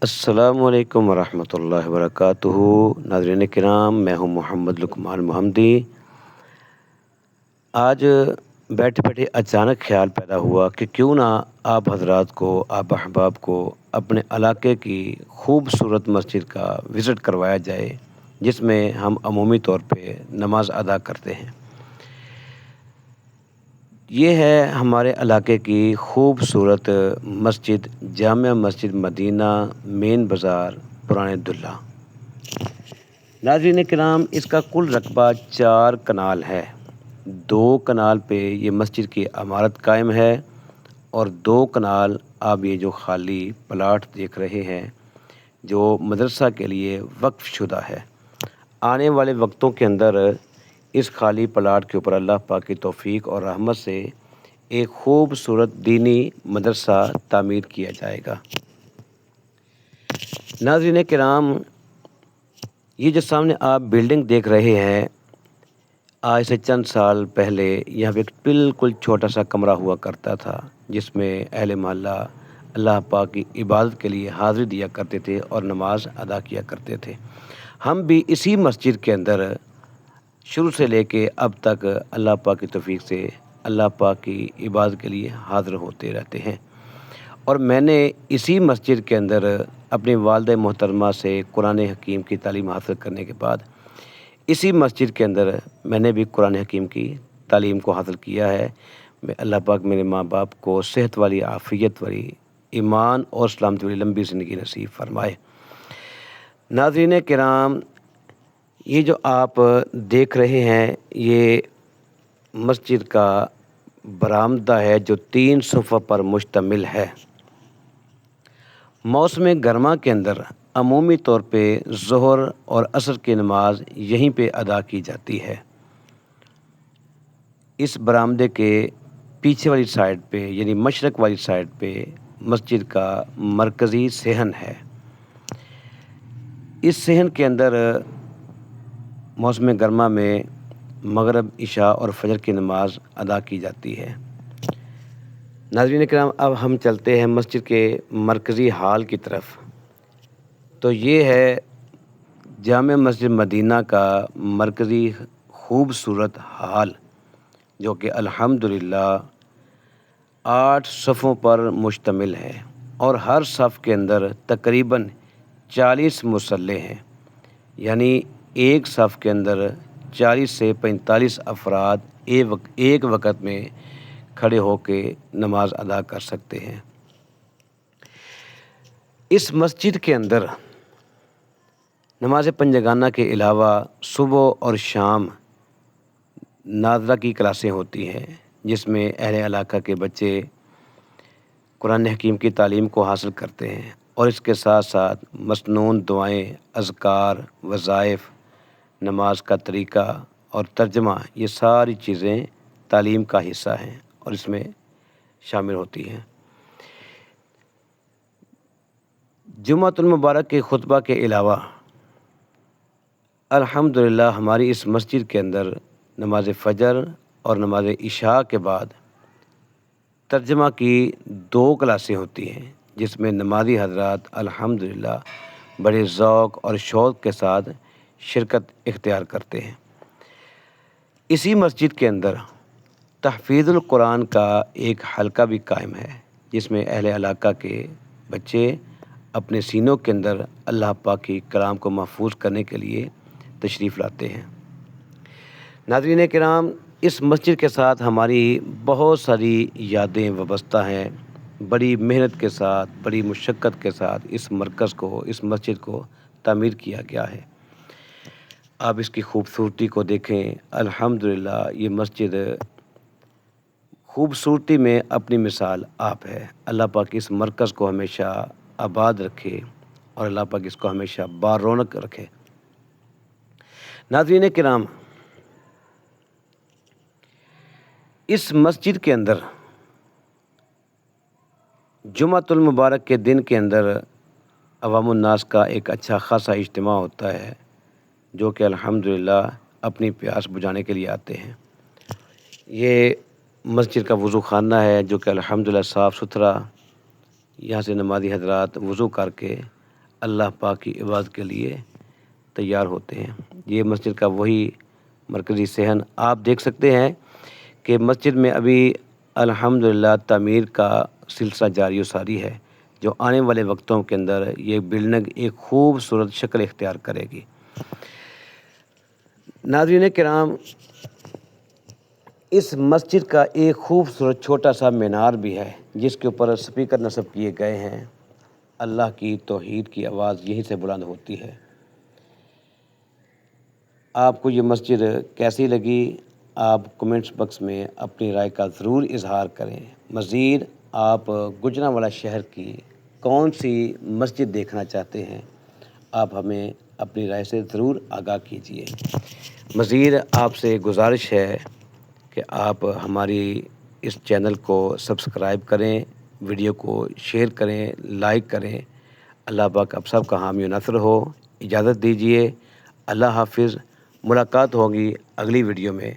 السلام علیکم ورحمۃ اللہ وبرکاتہ۔ ناظرین کرام، میں ہوں محمد لقمان محمدی۔ آج بیٹھے بیٹھے اچانک خیال پیدا ہوا کہ کیوں نہ آپ حضرات کو، آپ احباب کو اپنے علاقے کی خوبصورت مسجد کا وزٹ کروایا جائے، جس میں ہم عمومی طور پہ نماز ادا کرتے ہیں۔ یہ ہے ہمارے علاقے کی خوبصورت مسجد، جامع مسجد مدینہ، مین بازار، پرانے دلہ۔ ناظرین کرام، اس کا کل رقبہ 4 کنال ہے۔ 2 کنال پہ یہ مسجد کی عمارت قائم ہے، اور 2 کنال آپ یہ جو خالی پلاٹ دیکھ رہے ہیں جو مدرسہ کے لیے وقف شدہ ہے۔ آنے والے وقتوں کے اندر اس خالی پلاٹ کے اوپر اللہ پاک کی توفیق اور رحمت سے ایک خوبصورت دینی مدرسہ تعمیر کیا جائے گا۔ ناظرین کرام، یہ جو سامنے آپ بلڈنگ دیکھ رہے ہیں، آج سے چند سال پہلے یہاں پہ ایک بالکل چھوٹا سا کمرہ ہوا کرتا تھا، جس میں اہل محلہ اللہ پاک کی عبادت کے لیے حاضری دیا کرتے تھے اور نماز ادا کیا کرتے تھے۔ ہم بھی اسی مسجد کے اندر شروع سے لے کے اب تک اللہ پاک کی توفیق سے اللہ پاک کی عبادت کے لیے حاضر ہوتے رہتے ہیں، اور میں نے اسی مسجد کے اندر اپنی والدہ محترمہ سے قرآن حکیم کی تعلیم حاصل کرنے کے بعد اسی مسجد کے اندر میں نے بھی قرآن حکیم کی تعلیم کو حاصل کیا ہے۔ میں اللہ پاک میرے ماں باپ کو صحت والی، عافیت والی، ایمان اور سلامتی والی لمبی زندگی نصیب فرمائے۔ ناظرین کرام، یہ جو آپ دیکھ رہے ہیں، یہ مسجد کا برآمدہ ہے جو 3 صفحہ پر مشتمل ہے۔ موسم گرما کے اندر عمومی طور پہ ظہر اور عصر کی نماز یہیں پہ ادا کی جاتی ہے۔ اس برآمدے کے پیچھے والی سائڈ پہ، یعنی مشرق والی سائڈ پہ مسجد کا مرکزی صحن ہے۔ اس صحن کے اندر موسم گرما میں مغرب، عشاء اور فجر کی نماز ادا کی جاتی ہے۔ ناظرین کرام، اب ہم چلتے ہیں مسجد کے مرکزی ہال کی طرف۔ تو یہ ہے جامع مسجد مدینہ کا مرکزی خوبصورت ہال، جو کہ الحمدللہ 8 صفوں پر مشتمل ہے، اور ہر صف کے اندر تقریباً 40 مصلے ہیں، یعنی ایک صف کے اندر 40 سے 45 افراد ایک وقت میں کھڑے ہو کے نماز ادا کر سکتے ہیں۔ اس مسجد کے اندر نماز پنجگانہ کے علاوہ صبح اور شام ناظرہ کی کلاسیں ہوتی ہیں، جس میں اہل علاقہ کے بچے قرآن حکیم کی تعلیم کو حاصل کرتے ہیں، اور اس کے ساتھ ساتھ مسنون دعائیں، اذکار، وظائف، نماز کا طریقہ اور ترجمہ، یہ ساری چیزیں تعلیم کا حصہ ہیں اور اس میں شامل ہوتی ہیں۔ جمعۃ المبارک کے خطبہ کے علاوہ الحمدللہ ہماری اس مسجد کے اندر نماز فجر اور نماز عشاء کے بعد ترجمہ کی 2 کلاسیں ہوتی ہیں، جس میں نمازی حضرات الحمدللہ بڑے ذوق اور شوق کے ساتھ شرکت اختیار کرتے ہیں۔ اسی مسجد کے اندر تحفیظ القرآن کا ایک حلقہ بھی قائم ہے، جس میں اہل علاقہ کے بچے اپنے سینوں کے اندر اللہ پاک کی کلام کو محفوظ کرنے کے لیے تشریف لاتے ہیں۔ ناظرین کرام، اس مسجد کے ساتھ ہماری بہت ساری یادیں وابستہ ہیں۔ بڑی محنت کے ساتھ، بڑی مشقت کے ساتھ اس مرکز کو، اس مسجد کو تعمیر کیا گیا ہے۔ آپ اس کی خوبصورتی کو دیکھیں، الحمدللہ یہ مسجد خوبصورتی میں اپنی مثال آپ ہے۔ اللہ پاک اس مرکز کو ہمیشہ آباد رکھے، اور اللہ پاک اس کو ہمیشہ بارونق رکھے۔ ناظرین کرام، اس مسجد کے اندر جمعۃ المبارک کے دن کے اندر عوام الناس کا ایک اچھا خاصا اجتماع ہوتا ہے، جو کہ الحمدللہ اپنی پیاس بجھانے کے لیے آتے ہیں۔ یہ مسجد کا وضو خانہ ہے، جو کہ الحمدللہ صاف ستھرا، یہاں سے نمازی حضرات وضو کر کے اللہ پاک کی عبادت کے لیے تیار ہوتے ہیں۔ یہ مسجد کا وہی مرکزی صحن آپ دیکھ سکتے ہیں کہ مسجد میں ابھی الحمدللہ تعمیر کا سلسلہ جاری و ساری ہے، جو آنے والے وقتوں کے اندر یہ بلڈنگ ایک خوبصورت شکل اختیار کرے گی۔ ناظرین کرام، اس مسجد کا ایک خوبصورت چھوٹا سا مینار بھی ہے جس کے اوپر اسپیکر نصب کیے گئے ہیں۔ اللہ کی توحید کی آواز یہیں سے بلند ہوتی ہے۔ آپ کو یہ مسجد کیسی لگی؟ آپ کمنٹس باکس میں اپنی رائے کا ضرور اظہار کریں۔ مزید آپ گوجرانوالہ شہر کی کون سی مسجد دیکھنا چاہتے ہیں؟ آپ ہمیں اپنی رائے سے ضرور آگاہ کیجیے۔ مزید آپ سے گزارش ہے کہ آپ ہماری اس چینل کو سبسکرائب کریں، ویڈیو کو شیئر کریں، لائک کریں۔ اللہ پاک آپ سب کا حامی و ناصر ہو۔ اجازت دیجیے، اللہ حافظ۔ ملاقات ہوگی اگلی ویڈیو میں۔